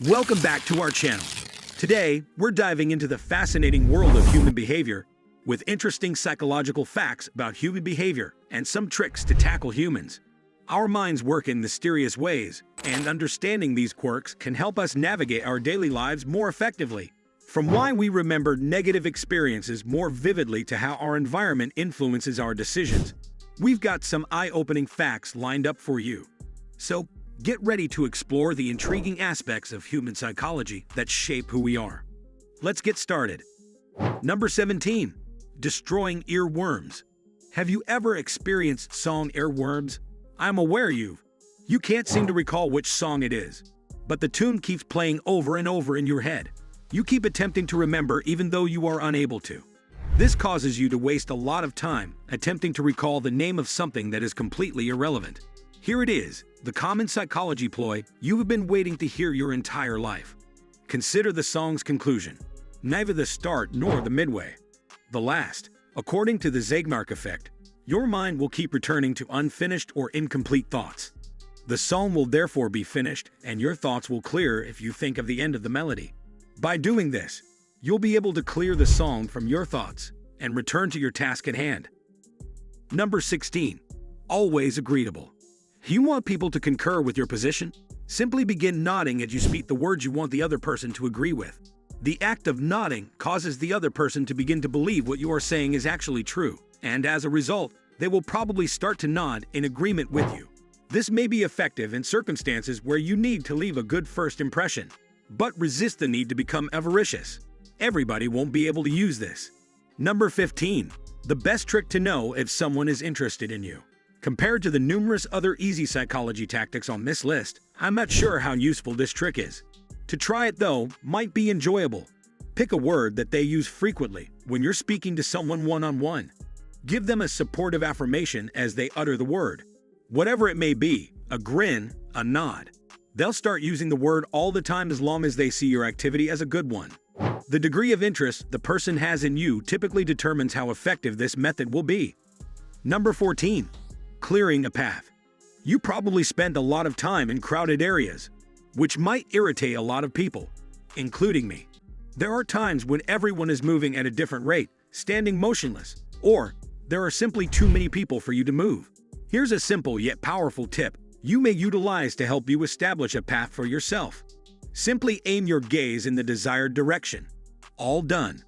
Welcome back to our channel. Today, we're diving into the fascinating world of human behavior with interesting psychological facts about human behavior and some tricks to tackle humans. Our minds work in mysterious ways, and understanding these quirks can help us navigate our daily lives more effectively. From why we remember negative experiences more vividly to how our environment influences our decisions, we've got some eye-opening facts lined up for you. So, get ready to explore the intriguing aspects of human psychology that shape who we are. Let's get started. Number 17. Destroying earworms. Have you ever experienced song earworms? I'm aware you can't seem to recall which song it is, but the tune keeps playing over and over in your head. You keep attempting to remember even though you are unable to. This causes you to waste a lot of time attempting to recall the name of something that is completely irrelevant. Here it is, the common psychology ploy you have been waiting to hear your entire life. Consider the song's conclusion. Neither the start nor the midway. The last. According to the Zeigarnik effect, your mind will keep returning to unfinished or incomplete thoughts. The song will therefore be finished, and your thoughts will clear if you think of the end of the melody. By doing this, you'll be able to clear the song from your thoughts and return to your task at hand. Number 16. Always agreeable. You want people to concur with your position? Simply begin nodding as you speak the words you want the other person to agree with. The act of nodding causes the other person to begin to believe what you are saying is actually true, and as a result, they will probably start to nod in agreement with you. This may be effective in circumstances where you need to leave a good first impression, but resist the need to become avaricious. Everybody won't be able to use this. Number 15. The best trick to know if someone is interested in you. Compared to the numerous other easy psychology tactics on this list, I'm not sure how useful this trick is. To try it though might be enjoyable. Pick a word that they use frequently when you're speaking to someone one-on-one. Give them a supportive affirmation as they utter the word. Whatever it may be, a grin, a nod. They'll start using the word all the time as long as they see your activity as a good one. The degree of interest the person has in you typically determines how effective this method will be. Number 14. Clearing a path. You probably spend a lot of time in crowded areas, which might irritate a lot of people, including me. There are times when everyone is moving at a different rate, standing motionless, or there are simply too many people for you to move. Here's a simple yet powerful tip you may utilize to help you establish a path for yourself. Simply aim your gaze in the desired direction. All done.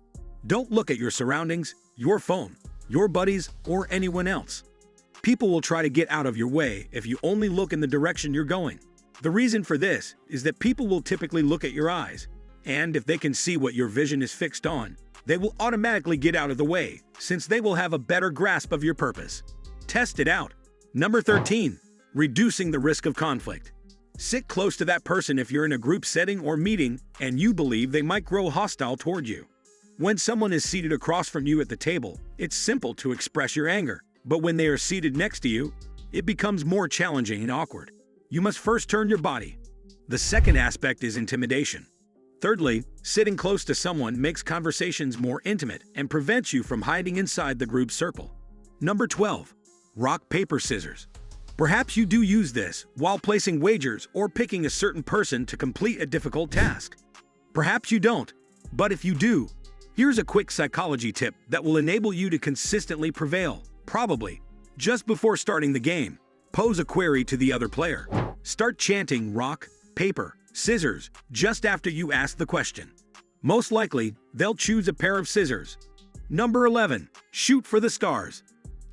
Don't look at your surroundings, your phone, your buddies, or anyone else. People will try to get out of your way if you only look in the direction you're going. The reason for this is that people will typically look at your eyes, and if they can see what your vision is fixed on, they will automatically get out of the way, since they will have a better grasp of your purpose. Test it out. Number 13. Reducing the risk of conflict. Sit close to that person if you're in a group setting or meeting and you believe they might grow hostile toward you. When someone is seated across from you at the table, it's simple to express your anger, but when they are seated next to you, it becomes more challenging and awkward. You must first turn your body. The second aspect is intimidation. Thirdly, sitting close to someone makes conversations more intimate and prevents you from hiding inside the group circle. Number 12. Rock, paper, scissors. Perhaps you do use this while placing wagers or picking a certain person to complete a difficult task. Perhaps you don't, but if you do, here's a quick psychology tip that will enable you to consistently prevail. Probably, just before starting the game, pose a query to the other player. Start chanting rock, paper, scissors just after you ask the question. Most likely, they'll choose a pair of scissors. Number 11. Shoot for the stars.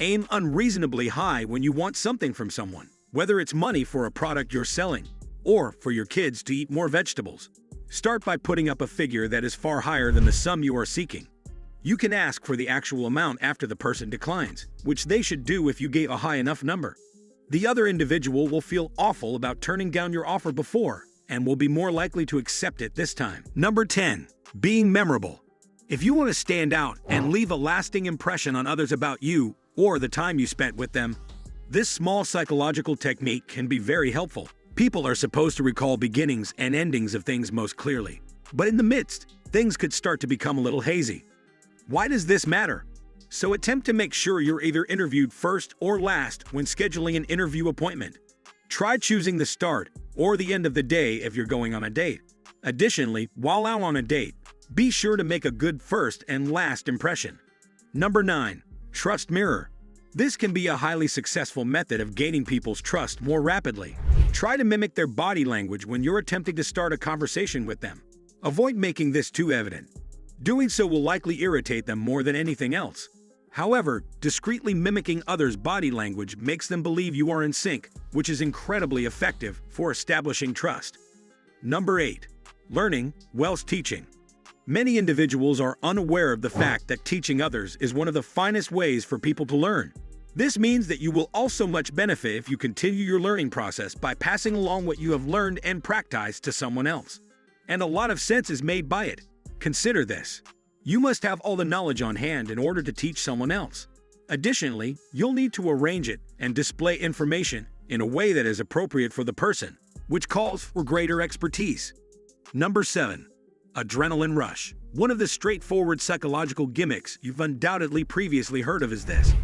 Aim unreasonably high when you want something from someone, whether it's money for a product you're selling or for your kids to eat more vegetables. Start by putting up a figure that is far higher than the sum you are seeking. You can ask for the actual amount after the person declines, which they should do if you gave a high enough number. The other individual will feel awful about turning down your offer before and will be more likely to accept it this time. Number 10. Being memorable. If you want to stand out and leave a lasting impression on others about you or the time you spent with them, this small psychological technique can be very helpful. People are supposed to recall beginnings and endings of things most clearly, but in the midst, things could start to become a little hazy. Why does this matter? So attempt to make sure you're either interviewed first or last when scheduling an interview appointment. Try choosing the start or the end of the day if you're going on a date. Additionally, while out on a date, be sure to make a good first and last impression. Number 9. Trust mirror. This can be a highly successful method of gaining people's trust more rapidly. Try to mimic their body language when you're attempting to start a conversation with them. Avoid making this too evident. Doing so will likely irritate them more than anything else. However, discreetly mimicking others' body language makes them believe you are in sync, which is incredibly effective for establishing trust. Number 8. Learning whilst teaching. Many individuals are unaware of the fact that teaching others is one of the finest ways for people to learn. This means that you will also much benefit if you continue your learning process by passing along what you have learned and practiced to someone else. And a lot of sense is made by it. Consider this. You must have all the knowledge on hand in order to teach someone else. Additionally, you'll need to arrange it and display information in a way that is appropriate for the person, which calls for greater expertise. Number 7. Adrenaline rush. One of the straightforward psychological gimmicks you've undoubtedly previously heard of is this.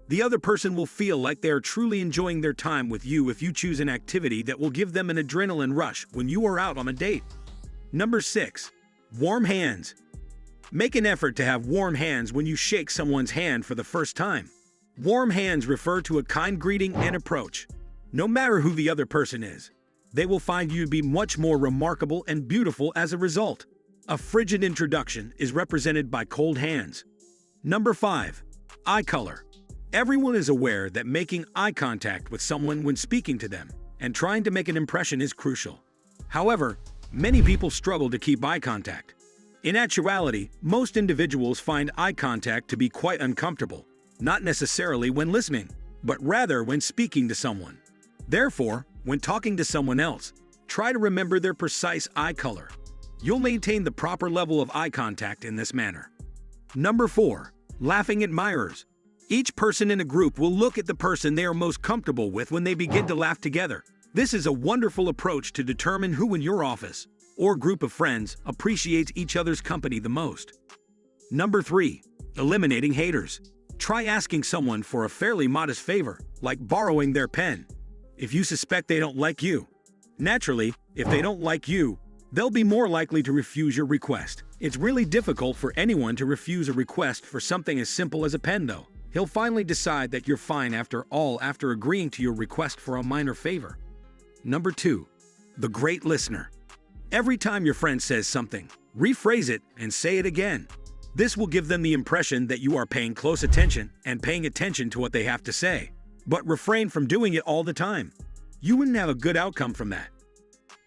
The other person will feel like they are truly enjoying their time with you if you choose an activity that will give them an adrenaline rush when you are out on a date. Number 6. Warm hands. Make an effort to have warm hands when you shake someone's hand for the first time. Warm hands refer to a kind greeting and approach. No matter who the other person is, they will find you to be much more remarkable and beautiful as a result. A frigid introduction is represented by cold hands. Number 5. Eye color. Everyone is aware that making eye contact with someone when speaking to them and trying to make an impression is crucial. However, many people struggle to keep eye contact. In actuality, most individuals find eye contact to be quite uncomfortable, not necessarily when listening, but rather when speaking to someone. Therefore, when talking to someone else, try to remember their precise eye color. You'll maintain the proper level of eye contact in this manner. Number 4. Laughing admirers. Each person in a group will look at the person they are most comfortable with when they begin to laugh together. This is a wonderful approach to determine who in your office or group of friends appreciates each other's company the most. Number 3. Eliminating haters. Try asking someone for a fairly modest favor, like borrowing their pen, if you suspect they don't like you. Naturally, if they don't like you, they'll be more likely to refuse your request. It's really difficult for anyone to refuse a request for something as simple as a pen, though. He'll finally decide that you're fine after all after agreeing to your request for a minor favor. Number 2. The great listener. Every time your friend says something, rephrase it and say it again. This will give them the impression that you are paying close attention and paying attention to what they have to say. But refrain from doing it all the time. You wouldn't have a good outcome from that.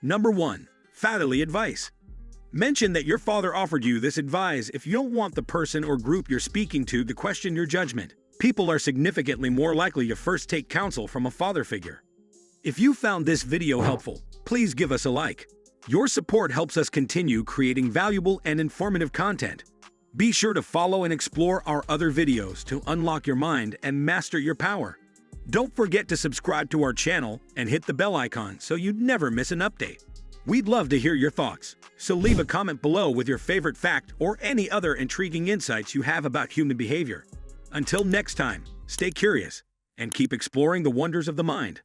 Number 1. Fatherly advice. Mention that your father offered you this advice if you don't want the person or group you're speaking to question your judgment. People are significantly more likely to first take counsel from a father figure. If you found this video helpful, please give us a like. Your support helps us continue creating valuable and informative content. Be sure to follow and explore our other videos to unlock your mind and master your power. Don't forget to subscribe to our channel and hit the bell icon so you never miss an update. We'd love to hear your thoughts, so leave a comment below with your favorite fact or any other intriguing insights you have about human behavior. Until next time, stay curious and keep exploring the wonders of the mind.